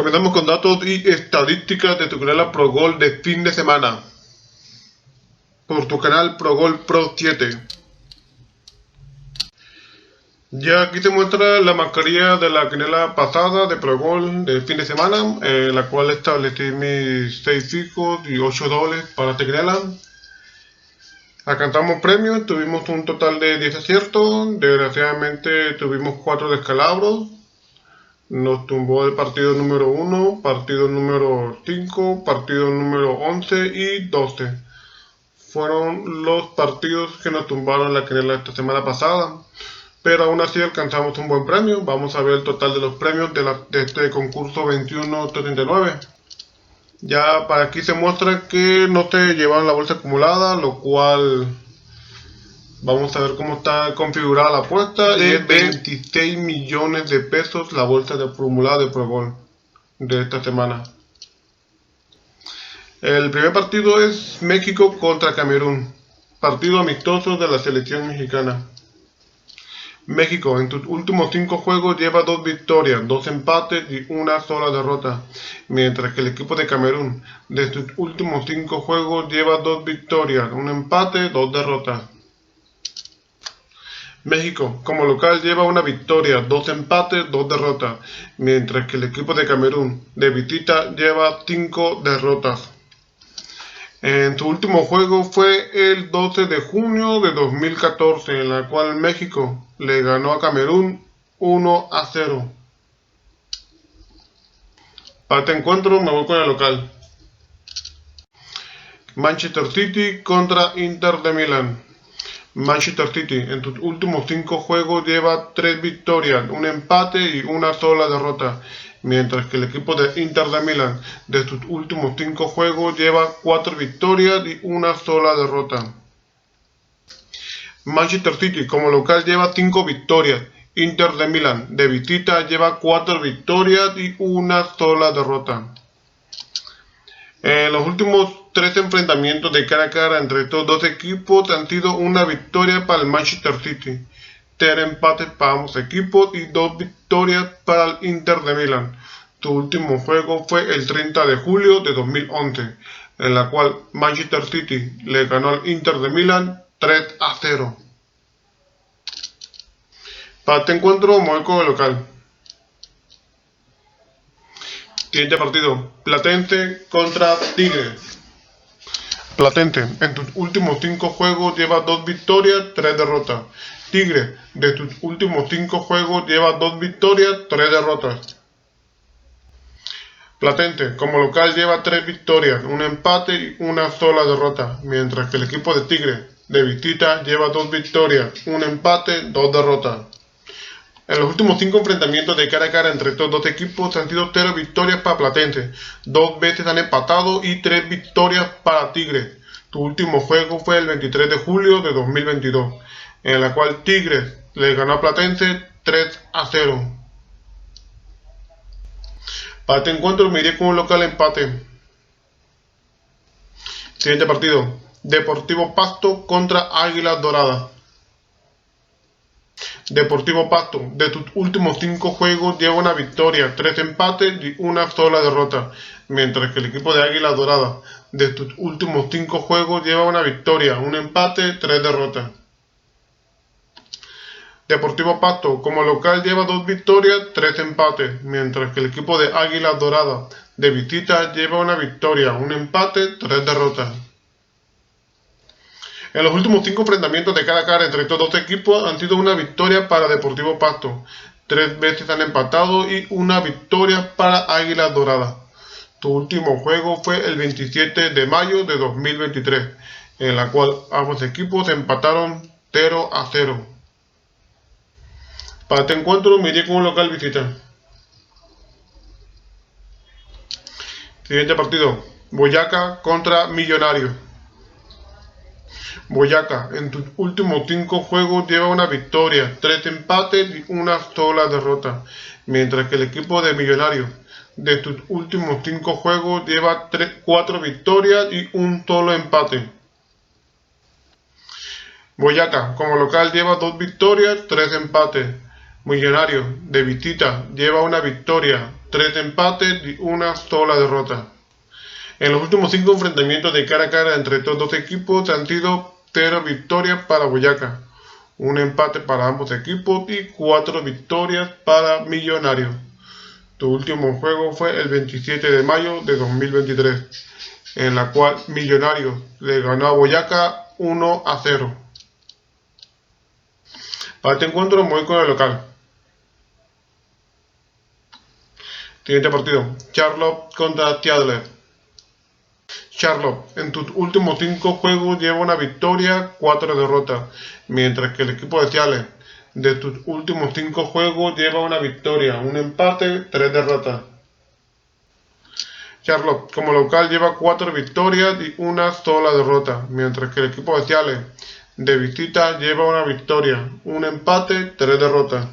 Comenzamos con datos y estadísticas de tu canal Pro Gol de fin de semana. Por tu canal Pro Gol Pro 7. Ya aquí te muestra la mascarilla de la quinela pasada de Pro Gol de fin de semana, en la cual establecí mis 6 fijos y 8 dobles para esta quinela. Alcanzamos premios, tuvimos un total de 10 aciertos, desgraciadamente tuvimos 4 descalabros. Nos tumbó el partido número 1, partido número 5, partido número 11 y 12. Fueron los partidos que nos tumbaron la quinela esta semana pasada. Pero aún así alcanzamos un buen premio. Vamos a ver el total de los premios de este concurso 2139. Ya para aquí se muestra que no te llevan la bolsa acumulada, lo cual vamos a ver cómo está configurada la apuesta. Y es 26 millones de pesos la bolsa de acumulada de Pro Gol de esta semana. El primer partido es México contra Camerún, partido amistoso de la selección mexicana. México en sus últimos 5 juegos lleva 2 victorias, 2 empates y una sola derrota, mientras que el equipo de Camerún de sus últimos 5 juegos lleva 2 victorias, 1 empate, 2 derrotas. México como local lleva 1 victoria, 2 empates, 2 derrotas, mientras que el equipo de Camerún de visita lleva 5 derrotas. En su último juego fue el 12 de junio de 2014, en la cual México le ganó a Camerún 1-0. Para este encuentro me voy con el local. Manchester City contra Inter de Milán. Manchester City en sus últimos 5 juegos lleva 3 victorias, 1 empate y una sola derrota, mientras que el equipo de Inter de Milán de sus últimos 5 juegos lleva 4 victorias y una sola derrota. Manchester City como local lleva 5 victorias, Inter de Milán de visita lleva 4 victorias y una sola derrota. En los últimos 3 enfrentamientos de cara a cara entre estos dos equipos han sido una victoria para el Manchester City, 3 empates para ambos equipos y 2 victorias para el Inter de Milán. Su último juego fue el 30 de julio de 2011, en la cual Manchester City le ganó al Inter de Milán 3-0. Para este encuentro me voy con el local. Siguiente partido, Platense contra Tigres. Platense en sus últimos 5 juegos lleva 2 victorias, 3 derrotas. Tigres de sus últimos 5 juegos lleva 2 victorias, 3 derrotas. Platense como local lleva 3 victorias, 1 empate y una sola derrota, mientras que el equipo de Tigres de visita lleva 2 victorias, 1 empate, 2 derrotas. En los últimos 5 enfrentamientos de cara a cara entre estos dos equipos han sido 0 victorias para Platense, 2 veces han empatado y 3 victorias para Tigres. Su último juego fue el 23 de julio de 2022, en la cual Tigres le ganó a Platense 3-0. Para este encuentro me iré con un local empate. Siguiente partido, Deportivo Pasto contra Águilas Doradas. Deportivo Pasto de sus últimos 5 juegos lleva 1 victoria, 3 empates y una sola derrota, mientras que el equipo de Águilas Doradas de sus últimos 5 juegos lleva 1 victoria, 1 empate, 3 derrotas. Deportivo Pasto como local lleva 2 victorias, 3 empates, mientras que el equipo de Águilas Doradas de visita lleva 1 victoria, 1 empate, 3 derrotas. En los últimos 5 enfrentamientos de cara a cara entre estos dos equipos han sido 1 victoria para Deportivo Pasto, 3 veces han empatado y 1 victoria para Águilas Doradas. Su último juego fue el 27 de mayo de 2023, en la cual ambos equipos empataron 0-0. Para este encuentro me iré con un local visita. Siguiente partido, Boyacá contra Millonarios. Boyacá en sus últimos 5 juegos lleva 1 victoria, 3 empates y una sola derrota, mientras que el equipo de Millonarios de sus últimos 5 juegos lleva 4 victorias y un solo empate. Boyacá como local lleva 2 victorias, 3 empates. Millonarios de visita lleva 1 victoria, 3 empates y una sola derrota. En los últimos 5 enfrentamientos de cara a cara entre estos dos equipos han sido 0 victorias para Boyacá, un empate para ambos equipos y 4 victorias para Millonarios. Tu último juego fue el 27 de mayo de 2023, en la cual Millonarios le ganó a Boyacá 1-0. Para este encuentro me voy con el local. Siguiente partido, Charlotte contra Seattle. Charlotte en sus últimos 5 juegos lleva una victoria, 4 derrotas, mientras que el equipo de Seattle de sus últimos 5 juegos lleva una victoria, un empate, 3 derrotas. Charlotte como local lleva 4 victorias y una sola derrota, mientras que el equipo de Seattle de visita lleva una victoria, un empate, 3 derrotas.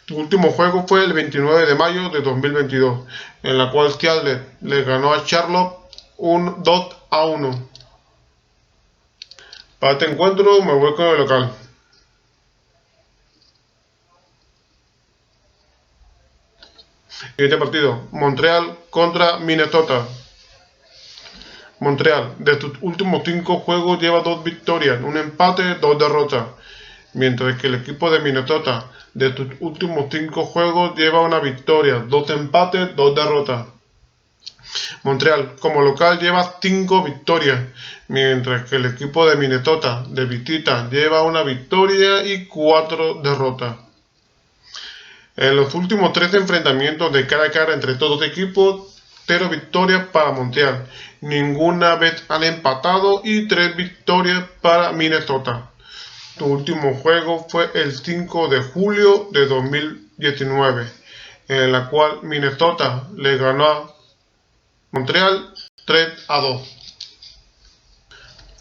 Su último juego fue el 29 de mayo de 2022, en la cual Seattle le ganó a Charlotte 2-1. Para este encuentro me voy con el local. Siguiente partido, Montreal contra Minnesota. Montreal de sus últimos 5 juegos lleva 2 victorias, un empate, 2 derrotas, mientras que el equipo de Minnesota de sus últimos 5 juegos lleva una victoria, 2 empates, 2 derrotas. Montreal como local lleva 5 victorias, mientras que el equipo de Minnesota de visita lleva una victoria y 4 derrotas. En los últimos 3 enfrentamientos de cara a cara entre estos dos equipos, 0 victorias para Montreal, ninguna vez han empatado y 3 victorias para Minnesota. Su último juego fue el 5 de julio de 2019, en la cual Minnesota le ganó a Montreal 3-2.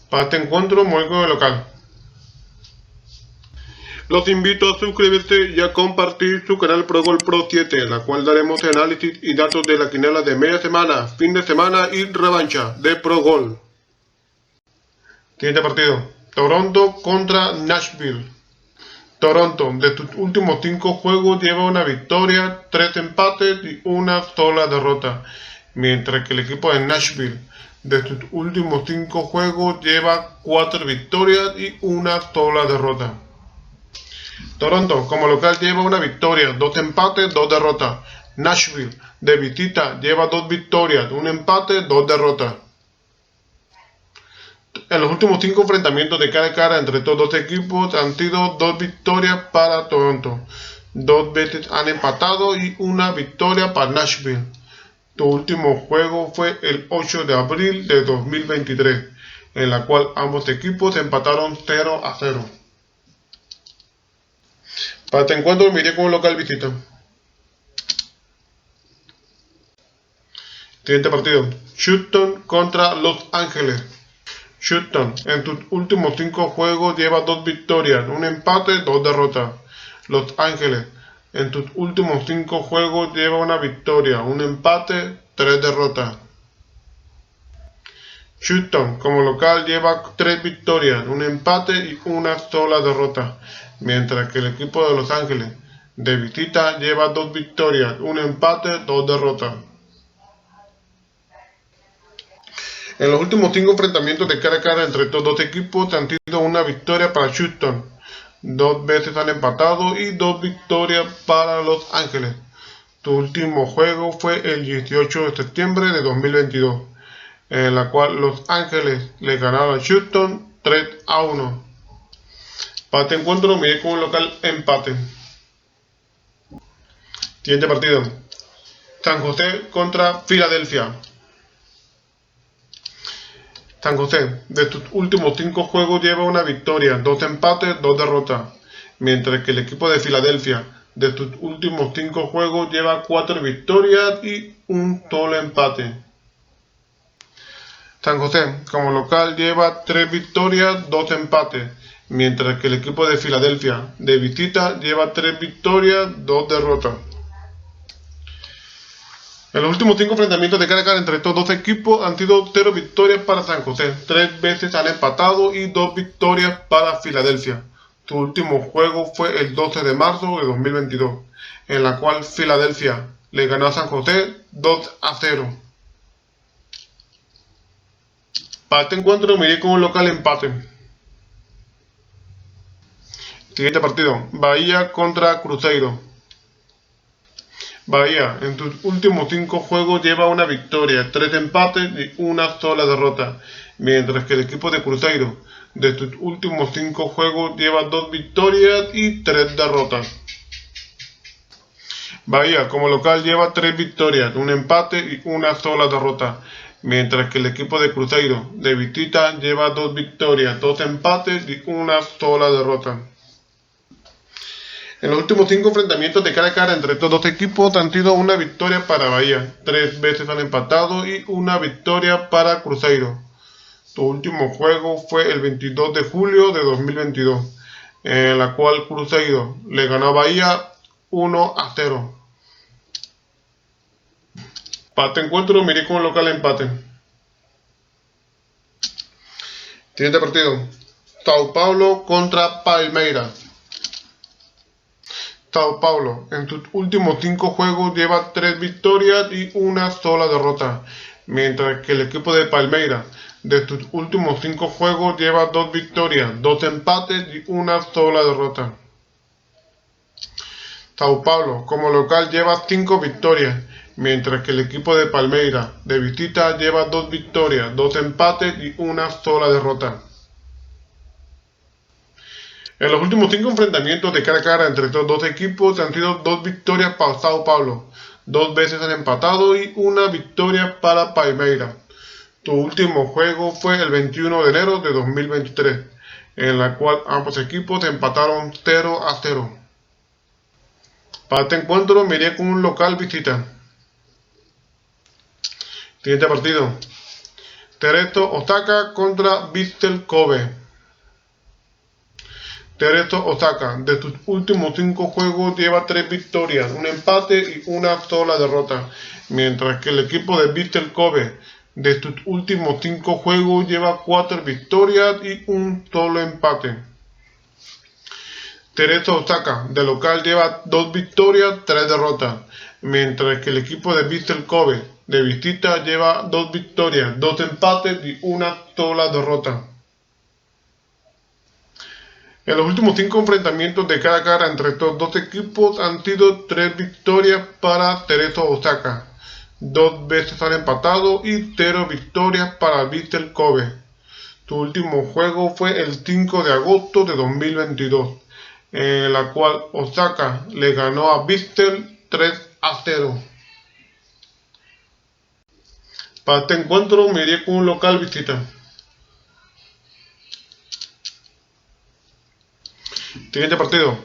Para este encuentro me voy con el local. Los invito a suscribirse y a compartir su canal ProGol Pro 7, en la cual daremos análisis y datos de la quiniela de media semana, fin de semana y revancha de ProGol. Siguiente partido, Toronto contra Nashville. Toronto de sus últimos 5 juegos lleva una victoria, 3 empates y una sola derrota, mientras que el equipo de Nashville de sus últimos 5 juegos lleva 4 victorias y una sola derrota. Toronto como local lleva una victoria, 2 empates, 2 derrotas. Nashville de visita lleva 2 victorias, un empate, 2 derrotas. En los últimos 5 enfrentamientos de cara a cara entre estos dos equipos han sido 2 victorias para Toronto, 2 veces han empatado y una victoria para Nashville. Su último juego fue el 8 de abril de 2023, en la cual ambos equipos empataron 0-0. Para este encuentro me iré con un local visita. Siguiente partido, Houston contra Los Ángeles. Houston en sus últimos 5 juegos lleva 2 victorias, un empate, 2 derrotas. Los Ángeles en sus últimos 5 juegos lleva una victoria, un empate, 3 derrotas. Houston como local lleva 3 victorias, un empate y una sola derrota, mientras que el equipo de Los Ángeles de visita lleva 2 victorias, un empate, 2 derrotas. En los últimos 5 enfrentamientos de cara a cara entre estos dos equipos han sido una victoria para Houston, 2 veces han empatado y 2 victorias para Los Ángeles. Su último juego fue el 18 de septiembre de 2022, en la cual Los Ángeles le ganaron a Houston 3-1. Para este encuentro me iré con un local empate. Siguiente partido, San José contra Filadelfia. San José de sus últimos 5 juegos lleva una victoria, 2 empates, 2 derrotas, mientras que el equipo de Filadelfia de sus últimos 5 juegos lleva 4 victorias y un solo empate. San José como local lleva 3 victorias, 2 empates, mientras que el equipo de Filadelfia de visita lleva 3 victorias, 2 derrotas. En los últimos 5 enfrentamientos de cara a cara entre estos dos equipos han sido 0 victorias para San José, 3 veces han empatado y 2 victorias para Filadelfia. Su último juego fue el 12 de marzo de 2022, en la cual Filadelfia le ganó a San José 2-0. Para este encuentro me iré con un local empate. Siguiente partido, Bahía contra Cruzeiro. Bahía, en sus últimos 5 juegos lleva una victoria, 3 empates y una sola derrota, mientras que el equipo de Cruzeiro, de sus últimos 5 juegos lleva 2 victorias y 3 derrotas. Bahía, como local, lleva 3 victorias, un empate y una sola derrota, mientras que el equipo de Cruzeiro, de visita, lleva 2 victorias, 2 empates y una sola derrota. En los últimos 5 enfrentamientos de cara a cara entre estos dos equipos han sido una victoria para Bahía, 3 veces han empatado y una victoria para Cruzeiro. Su último juego fue el 22 de julio de 2022, en la cual Cruzeiro le ganó a Bahía 1-0. Para este encuentro miré con el local empate. Siguiente partido, São Paulo contra Palmeiras. São Paulo, en sus últimos 5 juegos lleva 3 victorias y una sola derrota, mientras que el equipo de Palmeiras, de sus últimos 5 juegos lleva 2 victorias, 2 empates y una sola derrota. São Paulo, como local, lleva 5 victorias, mientras que el equipo de Palmeiras, de visita, lleva 2 victorias, 2 empates y una sola derrota. En los últimos 5 enfrentamientos de cara a cara entre estos dos equipos han sido 2 victorias para São Paulo, 2 veces han empatado y una victoria para Palmeiras. Su último juego fue el 21 de enero de 2023, en la cual ambos equipos empataron 0-0. Para este encuentro me iré con un local visita. Siguiente partido, Cerezo Osaka contra Vissel Kobe. Cerezo Osaka, de sus últimos 5 juegos lleva 3 victorias, un empate y una sola derrota, mientras que el equipo de Vissel Kobe, de sus últimos 5 juegos lleva 4 victorias y un solo empate. Cerezo Osaka, de local, lleva 2 victorias, 3 derrotas, mientras que el equipo de Vissel Kobe, de visita, lleva 2 victorias, 2 empates y una sola derrota. En los últimos 5 enfrentamientos de cara a cara entre estos dos equipos han sido 3 victorias para Cerezo Osaka, 2 veces han empatado y 0 victorias para Vissel Kobe. Su último juego fue el 5 de agosto de 2022, en la cual Osaka le ganó a Vissel 3-0. Para este encuentro me iré con un local visita. Siguiente partido,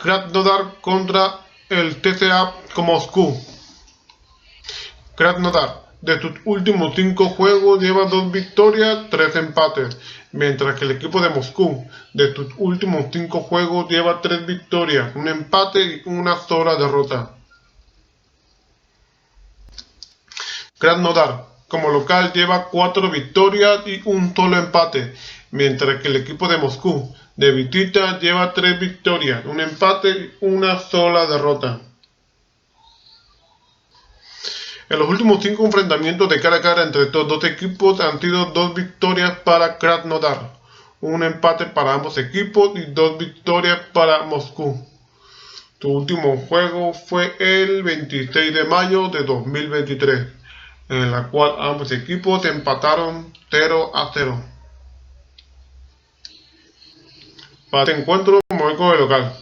Krasnodar contra el TSA Moscú. Krasnodar, de sus últimos 5 juegos lleva 2 victorias, 3 empates, mientras que el equipo de Moscú, de sus últimos 5 juegos lleva 3 victorias, un empate y una sola derrota. Krasnodar, como local, lleva 4 victorias y un solo empate, mientras que el equipo de Moscú, de visita, lleva 3 victorias, un empate y una sola derrota. En los últimos 5 enfrentamientos de cara a cara entre estos dos equipos han sido 2 victorias para Krasnodar, un empate para ambos equipos y 2 victorias para Moscú. Su último juego fue el 26 de mayo de 2023, en la cual ambos equipos empataron 0-0. Para este encuentro me voy con el local.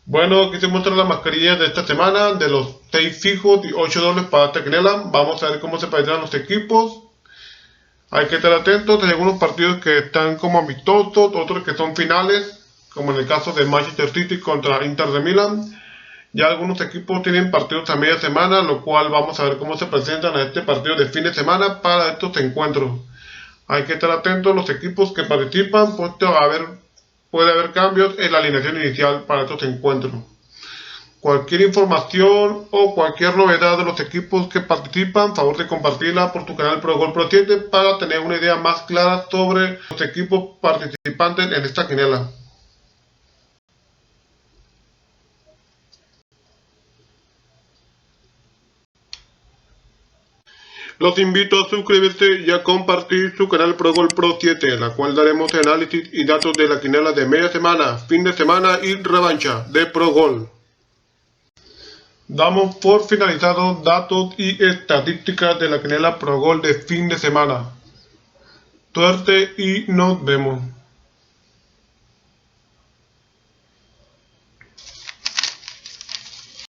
Bueno, aquí se muestran las mascarillas de esta semana, de los 6 fijos y 8 dobles para esta quinela. Vamos a ver cómo se parecen los equipos. Hay que estar atentos, hay algunos partidos que están como amistosos, otros que son finales, como en el caso de Manchester City contra Inter de Milán. Ya algunos equipos tienen partidos a media semana, lo cual vamos a ver cómo se presentan a este partido de fin de semana para estos encuentros. Hay que estar atentos a los equipos que participan, puesto puede haber cambios en la alineación inicial para estos encuentros. Cualquier información o cualquier novedad de los equipos que participan, favor de compartirla por tu canal Pro Gol Pro 7 para tener una idea más clara sobre los equipos participantes en esta quinela. Los invito a suscribirse y a compartir su canal ProGol Pro 7, en la cual daremos análisis y datos de la quiniela de media semana, fin de semana y revancha de ProGol. Damos por finalizados datos y estadísticas de la quiniela ProGol de fin de semana. Suerte y nos vemos.